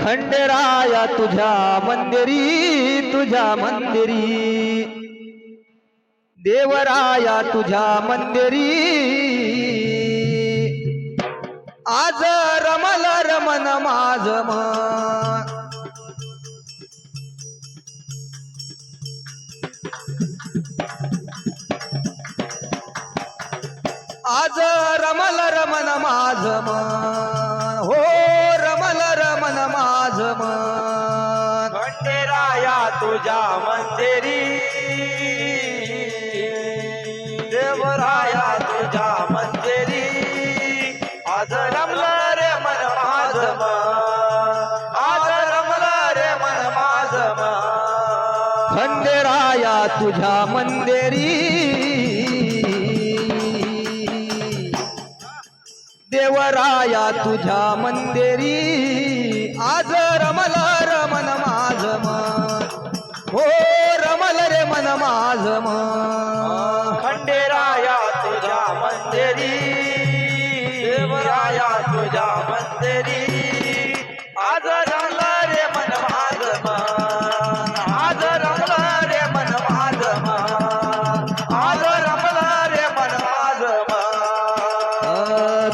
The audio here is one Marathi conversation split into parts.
खंडेराया तुझ्या मंदिरी देवराया तुझ्या मंदिरी आज रमल रमन माझ मन आज रमल रमन माझ मन हो रमल रमन माझ मन खंडेराया तुझ्या मंदिरी देवराया तुझ्या मंदिरी आज रमलं रे मन माझ आज रमलं रे मन माझ खंडेराया तुझ्या मंदिरी देवराया तुझ्या मंदिरी आज रमल रमन माझ मन हो रमल रे मन माझ मन खंडेराया तुझ्या मंदिरी देवराया तुझ्या मंदिरी आज रमलं रे मन माझ आज रमलं रे मन माझ आज रमलं रे मन माझ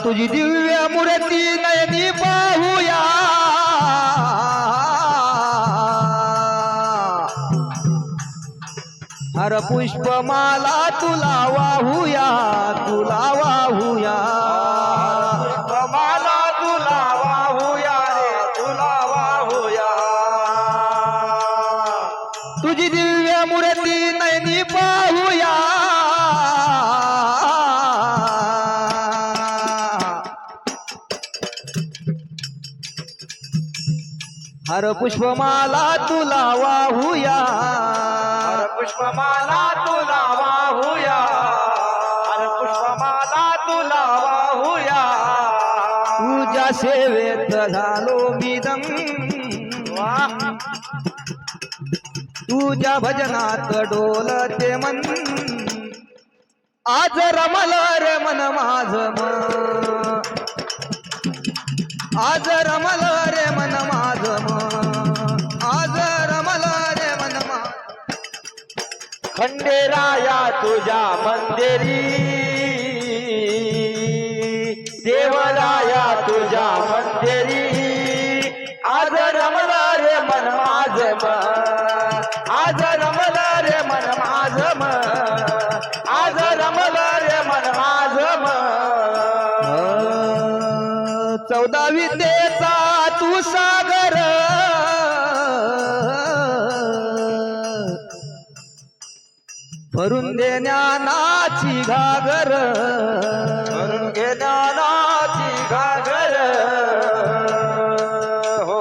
तुझी दिव्य मूर्ती नयनी पाहूया हर पुष्पमाला तुला वाहूया पुष्पमाला तुला वाहूया रे तुला वाहूया तुझी दिव्य मूर्ती नयनी पाहूया हर पुष्पमाला तुला वाहूया पुष्पमाला तुला वाहूया पुष्पमाला तुला वाहूया तुझ्या सेवेत झालो मी दम तुझ्या भजनात डोलते मन आज रमल रे मन माझ मन आज रमल रे मन माझ मन आज रमल रे मन खंडेराया तुझ्या मंदिरी देवराया तुझ्या मंदिरी आज रमला रे मन माझ आज रमला रे मन माझ आज रमला रे मन माझ 14 विद्येचा तू सागर भरून दे ज्ञानाची घागर भरून घे ज्ञानाची घागर हो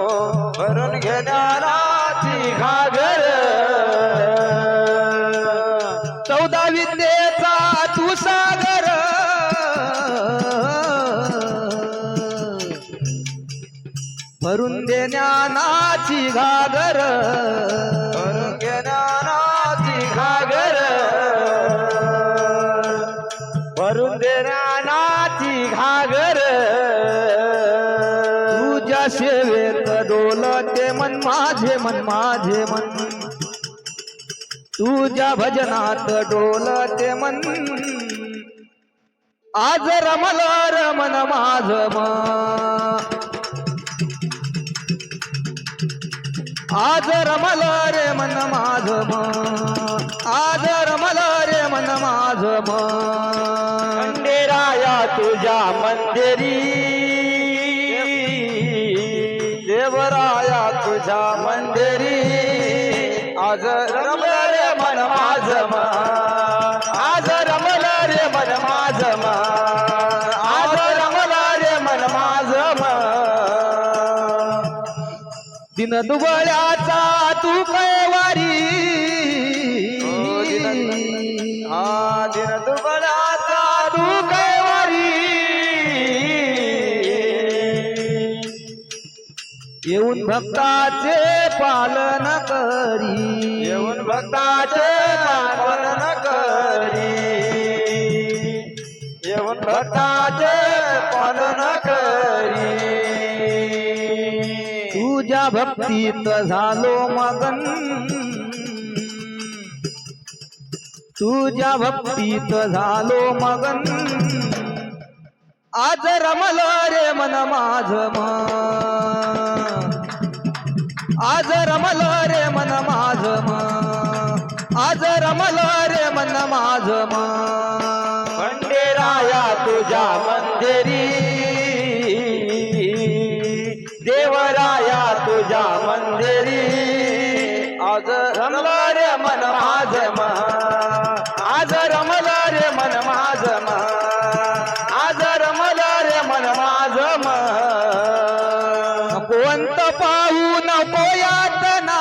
भरून घे ज्ञानाची घागर 14 विद्येचा तू सागर भरून दे ज्ञानाची घागर भरून घे ज्ञानाची घागर भरून दे ज्ञानाची घागर तुझ्या सेवेत डोलते मन माझे मन तुझ्या भजनात डोलते मन आज रमल रमन माझ मन आज रमल रे मन माझ मन आज रमल रे मन माझ मन खंडेराया तुझ्या मंदिरी देवराया तुझ्या मंदिरी आज रमल रे मन माझ आज रमल रे मन माझ आज रमल रे मन माझ दिन दुबळ्याचा तू कैवारी दिन दुबळ्याचा तू कैवारी येऊन भक्ताचे पालन करी येऊन भक्ताचे पालन करी येऊन भक्ताचे पालन करी तुझ्या तुझ्या भक्तीत झालो मगन तुझ्या भक्तीत झालो मगन आज रमलं रे मन माझं आज रमलं रे मन माझं आज रमलं रे मन माझं खंडेराया तुझ्या मंदिरी देवराया तुझ्या मंदिरी आज रमलं रे मन माझं आज रमलं रे मन माझं आज रमलं रे मन माझं कोणत पाहू नको यातना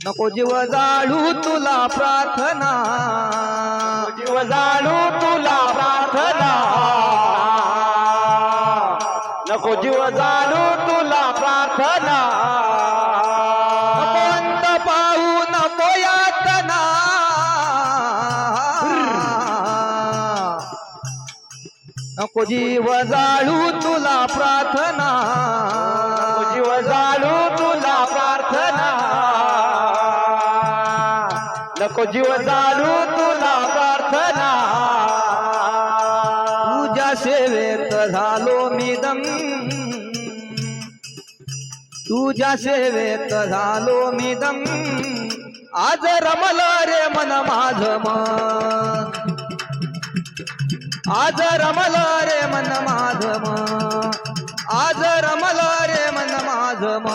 नको जीव जाळू तुला प्रार्थना जीव जाणू तुला प्रार्थना नको जीव जाणू तुला प्रार्थना कोणत पाहू नको यातना नको जीव जाळू तुला प्रार्थना जीव जाणू तुला प्रार्थना नको जीव जाणू तुला प्रार्थना तुझ्या सेवेत झालो मी दम तुझ्या सेवेत झालो मी दम आज रमलं रे मन माझं आज रमलं रे मन माझं आज रमलं रे मन माझं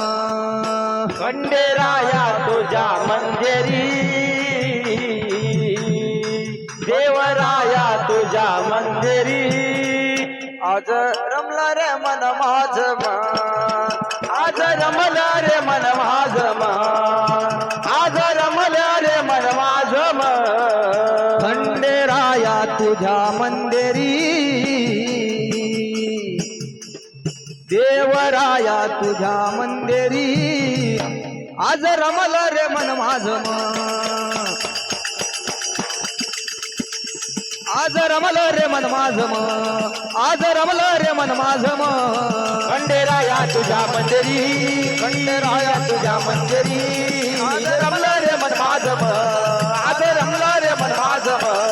खंडेराया तुझ्या मंदिरी देवराया तुझ्या मंदिरी आज रमला रे मन माझं आज रमला रे मन माझं आज रमला रे मन माझं खंडेराया तुझ्या मंदिरी देवराया तुझ्या मंदिरी आज रमलं रे मन माझं आज रमलं रे मन माझं आज रमलं रे मन माझं खंडेराया तुझ्या मंदिरी खंडेराया तुझ्या मंदिरी आज रमला रे मन माझं आज रमला रे मन माझं